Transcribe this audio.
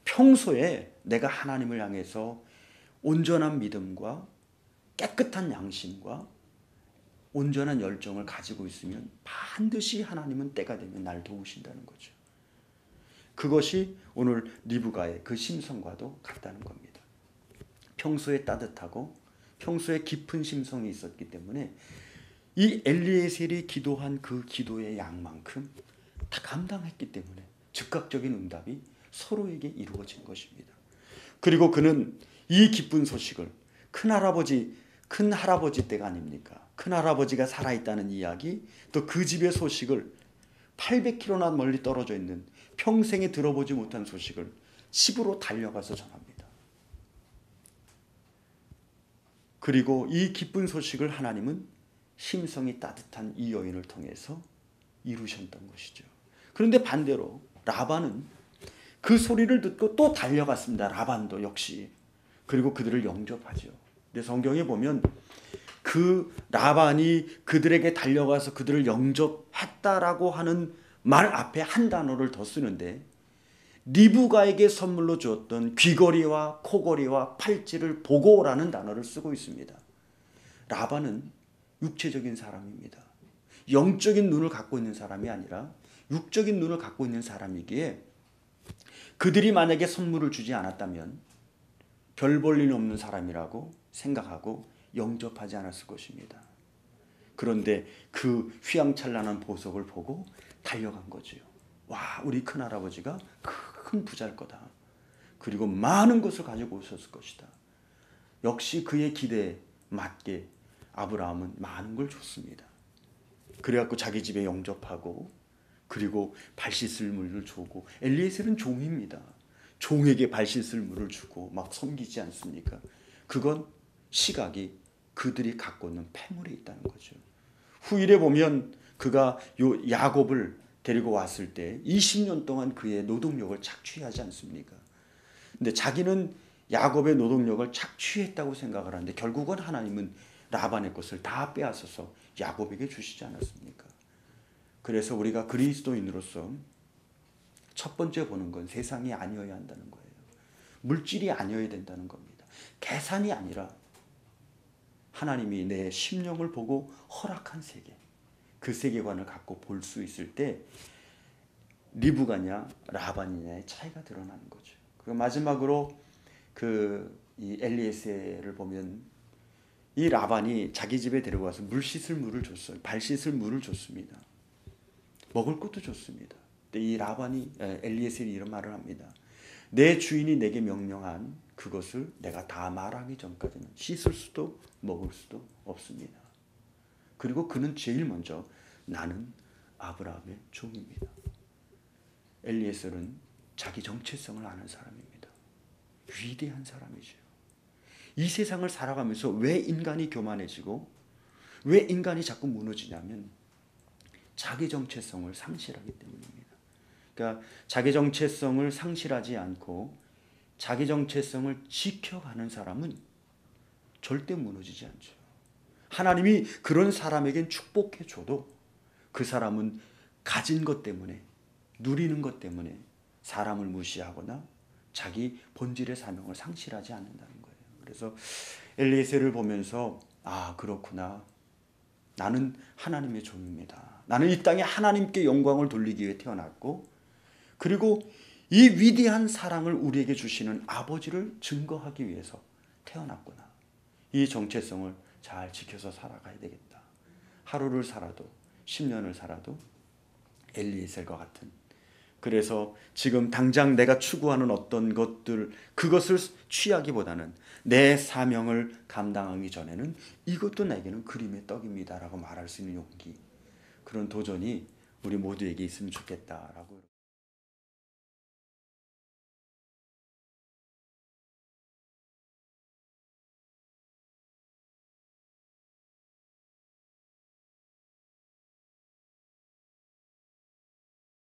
평소에 내가 하나님을 향해서 온전한 믿음과 깨끗한 양심과 온전한 열정을 가지고 있으면 반드시 하나님은 때가 되면 날 도우신다는 거죠. 그것이 오늘 리브가의 그 심성과도 같다는 겁니다. 평소에 따뜻하고 평소에 깊은 심성이 있었기 때문에 이 엘리에셀이 기도한 그 기도의 양만큼 다 감당했기 때문에 즉각적인 응답이 서로에게 이루어진 것입니다. 그리고 그는 이 기쁜 소식을 큰 할아버지 댁 아닙니까? 큰 할아버지가 살아있다는 이야기, 또 그 집의 소식을 800km나 멀리 떨어져 있는 평생에 들어보지 못한 소식을 집으로 달려가서 전합니다. 그리고 이 기쁜 소식을 하나님은 심성이 따뜻한 이 여인을 통해서 이루셨던 것이죠. 그런데 반대로 라반은 그 소리를 듣고 또 달려갔습니다. 라반도 역시. 그리고 그들을 영접하죠. 근데 성경에 보면 그 라반이 그들에게 달려가서 그들을 영접했다라고 하는 말 앞에 한 단어를 더 쓰는데 리브가에게 선물로 주었던 귀걸이와 코걸이와 팔찌를 보고라는 단어를 쓰고 있습니다. 라반은 육체적인 사람입니다. 영적인 눈을 갖고 있는 사람이 아니라 육적인 눈을 갖고 있는 사람이기에 그들이 만약에 선물을 주지 않았다면 별 볼 일 없는 사람이라고 생각하고 영접하지 않았을 것입니다. 그런데 그 휘황찬란한 보석을 보고 달려간 거지요. 와, 우리 큰할아버지가 큰 부자일 거다. 그리고 많은 것을 가지고 오셨을 것이다. 역시 그의 기대에 맞게 아브라함은 많은 걸 줬습니다. 그래갖고 자기 집에 영접하고 그리고 발 씻을 물을 주고 엘리에셀은 종입니다. 종에게 발 씻을 물을 주고 막 섬기지 않습니까? 그건 시각이 그들이 갖고 있는 폐물에 있다는 거죠. 후일에 보면 그가 요 야곱을 데리고 왔을 때 20년 동안 그의 노동력을 착취하지 않습니까? 근데 자기는 야곱의 노동력을 착취했다고 생각을 하는데 결국은 하나님은 라반의 것을 다 빼앗아서 야곱에게 주시지 않았습니까? 그래서 우리가 그리스도인으로서 첫 번째 보는 건 세상이 아니어야 한다는 거예요. 물질이 아니어야 된다는 겁니다. 계산이 아니라 하나님이 내 심령을 보고 허락한 세계, 그 세계관을 갖고 볼 수 있을 때 리브가냐 라반이냐의 차이가 드러나는 거죠. 그리고 마지막으로 이 엘리에셀을 보면 이 라반이 자기 집에 데려가서 물 씻을 물을 줬어요. 발 씻을 물을 줬습니다. 먹을 것도 줬습니다. 근데 이 라반이 엘리에셀이 이런 말을 합니다. 내 주인이 내게 명령한 그것을 내가 다 말하기 전까지는 씻을 수도 먹을 수도 없습니다. 그리고 그는 제일 먼저 나는 아브라함의 종입니다. 엘리에셀은 자기 정체성을 아는 사람입니다. 위대한 사람이죠. 이 세상을 살아가면서 왜 인간이 교만해지고 왜 인간이 자꾸 무너지냐면 자기 정체성을 상실하기 때문입니다. 그러니까 자기 정체성을 상실하지 않고 자기 정체성을 지켜가는 사람은 절대 무너지지 않죠. 하나님이 그런 사람에겐 축복해 줘도 그 사람은 가진 것 때문에 누리는 것 때문에 사람을 무시하거나 자기 본질의 사명을 상실하지 않는다는 거예요. 그래서 엘리에셀을 보면서 아, 그렇구나. 나는 하나님의 종입니다. 나는 이 땅에 하나님께 영광을 돌리기 위해 태어났고 그리고 이 위대한 사랑을 우리에게 주시는 아버지를 증거하기 위해서 태어났구나. 이 정체성을 잘 지켜서 살아가야 되겠다. 하루를 살아도 10년을 살아도 엘리에셀과 같은, 그래서 지금 당장 내가 추구하는 어떤 것들 그것을 취하기보다는 내 사명을 감당하기 전에는 이것도 내게는 그림의 떡입니다 라고 말할 수 있는 용기, 그런 도전이 우리 모두에게 있으면 좋겠다라고